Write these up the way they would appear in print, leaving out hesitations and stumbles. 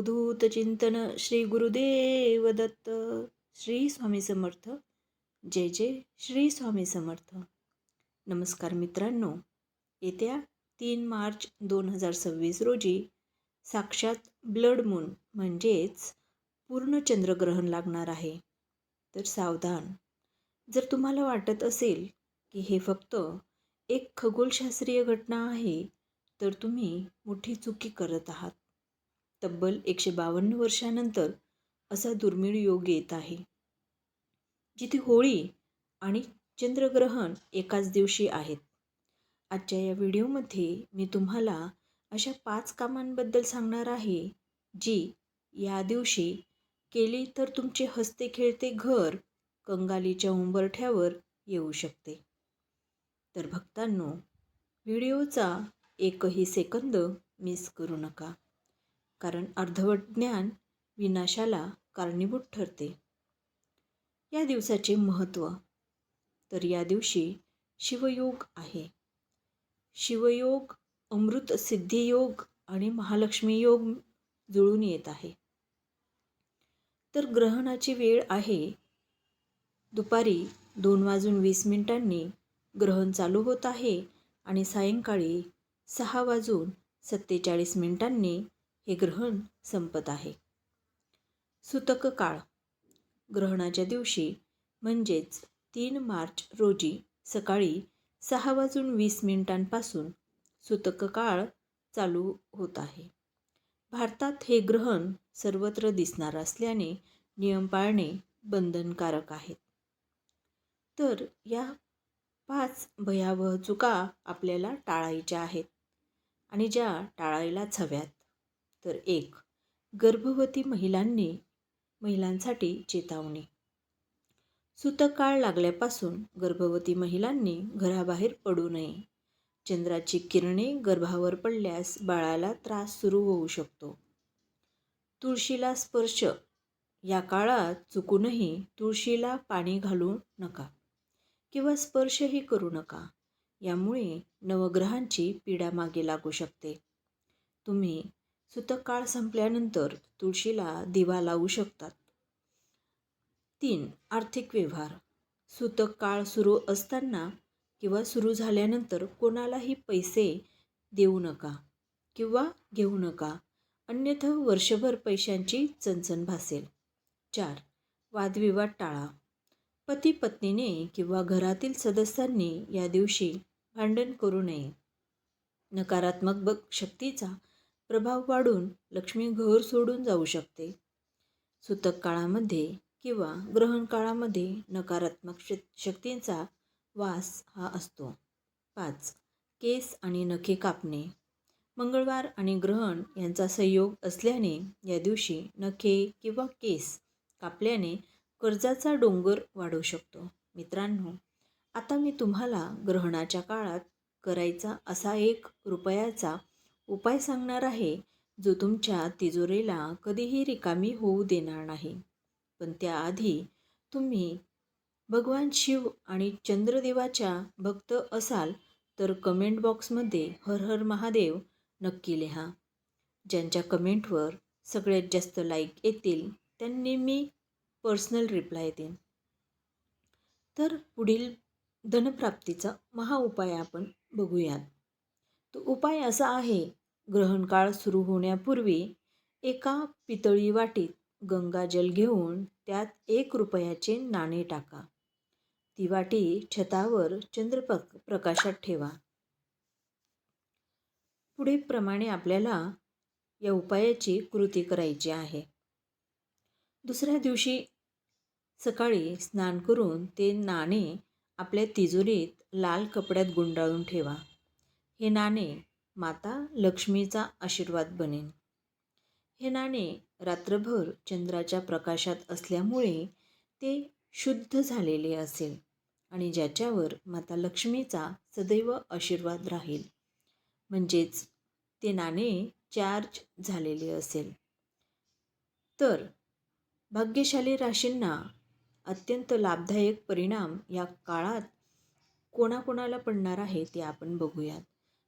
अवधूत चिंतन श्री गुरुदेव दत्त. श्री स्वामी समर्थ. जय जय श्री स्वामी समर्थ. नमस्कार मित्रांनो. येत्या 3 मार्च 2026 रोजी साक्षात ब्लड मून म्हणजेच पूर्ण चंद्रग्रहण लागणार आहे. तर सावधान. जर तुम्हाला वाटत असेल की हे फक्त एक खगोलशास्त्रीय घटना आहे तर तुम्ही मोठी चुकी करत आहात. तब्बल 152 वर्षानंतर असा दुर्मिळ योग येत आहे, जिथे होळी आणि चंद्रग्रहण एकाच दिवशी आहेत. आजच्या या व्हिडिओमध्ये मी तुम्हाला अशा 5 कामांबद्दल सांगणार आहे, जी या दिवशी केली तर तुमचे हसते खेळते घर कंगालीच्या उंबरठ्यावर येऊ शकते. तर भक्तांनो, व्हिडिओचा एकही सेकंद मिस करू नका, कारण अर्धवट ज्ञान विनाशाला कारणीभूत ठरते. या दिवसाचे महत्त्व. तर या दिवशी शिवयोग आहे. शिवयोग, अमृत सिद्धियोग आणि महालक्ष्मी योग जुळून येत आहे. तर ग्रहणाची वेळ आहे दुपारी 2:20 ग्रहण चालू होत आहे आणि सायंकाळी 6:47 हे ग्रहण संपत आहे. सूतक काळ. ग्रहणाच्या दिवशी म्हणजेच 3 मार्च रोजी सकाळी 6:20 पासून सूतक काळ चालू होत आहे. भारतात हे ग्रहण सर्वत्र दिसणार असल्याने नियम पाळणे बंधनकारक आहे. तर या 5 भयावह चुका आपल्याला टाळायच्या आहेत आणि ज्या टाळायलाच हव्यात. तर 1. गर्भवती महिलांसाठी चेतावणी. सूतक काळ लागल्यापासून गर्भवती महिलांनी घराबाहेर पडू नये. चंद्राची किरणे गर्भावर पडल्यास बाळाला त्रास सुरू होऊ शकतो. तुळशीला स्पर्श. या काळात चुकूनही तुळशीला पाणी घालू नका किंवा स्पर्शही करू नका. यामुळे नवग्रहांची पीडा मागे लागू शकते. तुम्ही सूतक काळ संपल्यानंतर तुळशीला दिवा लावू शकतात. 3. आर्थिक व्यवहार. सूतक काळ सुरू असताना किंवा सुरू झाल्यानंतर कोणालाही पैसे देऊ नका किंवा घेऊ नका, अन्यथा वर्षभर पैशांची चणचण भासेल. 4. वादविवाद टाळा. पती पत्नीने किंवा घरातील सदस्यांनी या दिवशी भांडण करू नये. नकारात्मक शक्तीचा प्रभाव वाढून लक्ष्मी घर सोडून जाऊ शकते. सूतक काळामध्ये किंवा ग्रहण काळामध्ये नकारात्मक शक्तींचा वास हा असतो. 5. केस आणि नखे कापणे. मंगळवार आणि ग्रहण यांचा संयोग असल्याने या दिवशी नखे किंवा केस कापल्याने कर्जाचा डोंगर वाढू शकतो. मित्रांनो, आता मी तुम्हाला ग्रहणाच्या काळात करायचा असा 1 रुपयाचा उपाय सांगणार आहे, जो तुमच्या तिजोरीला कधीही रिकामी होऊ देणार नाही. पण त्याआधी तुम्ही भगवान शिव आणि चंद्रदेवाच्या भक्त असाल तर कमेंट बॉक्समध्ये हर हर महादेव नक्की लिहा. ज्यांच्या कमेंटवर सगळ्यात जास्त लाईक येतील त्यांनी मी पर्सनल रिप्लाय देईन. तर पुढील धनप्राप्तीचा महाउपाय आपण बघूयात. तो उपाय असा आहे, ग्रहण काळ सुरू होण्यापूर्वी एका पितळी वाटीत गंगाजल घेऊन त्यात 1 रुपयाचे नाणे टाका. ती वाटी छतावर प्रकाशात ठेवा. पुढे प्रमाणे आपल्याला या उपायाची कृती करायची आहे. दुसऱ्या दिवशी सकाळी स्नान करून ते नाणे आपल्या तिजोरीत लाल कपड्यात गुंडाळून ठेवा. हे नाणे माता लक्ष्मीचा आशीर्वाद बनेल. हे नाणे रात्रभर चंद्राच्या प्रकाशात असल्यामुळे ते शुद्ध झालेले असेल आणि ज्याच्यावर माता लक्ष्मीचा सदैव आशीर्वाद राहील, म्हणजेच ते नाणे चार्ज झालेले असेल. तर भाग्यशाली राशींना अत्यंत लाभदायक परिणाम या काळात कोणाकोणाला पडणार आहे ते आपण बघूयात.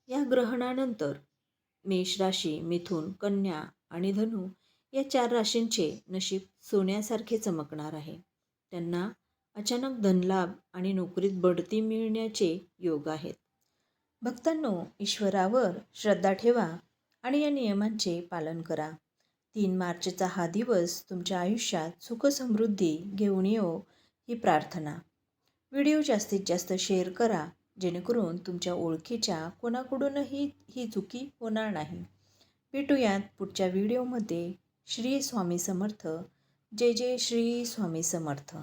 या ग्रहणानंतर मेष राशी, मिथुन, कन्या आणि धनु या 4 राशींचे नशीब सोन्यासारखे चमकणार आहे. त्यांना अचानक धनलाभ आणि नोकरीत बढती मिळण्याचे योग आहेत. भक्तांनो, ईश्वरावर श्रद्धा ठेवा आणि या नियमांचे पालन करा. 3 मार्चचा हा दिवस तुमच्या आयुष्यात सुखसमृद्धी घेऊन येवो ही प्रार्थना. व्हिडिओ जास्तीत जास्त शेअर करा, जेणेकरून तुमच्या ओळखीच्या कोणाकडूनही ही चुकी होणार नाही. भेटूयात पुढच्या व्हिडिओमध्ये. श्री स्वामी समर्थ. जय जय श्री स्वामी समर्थ.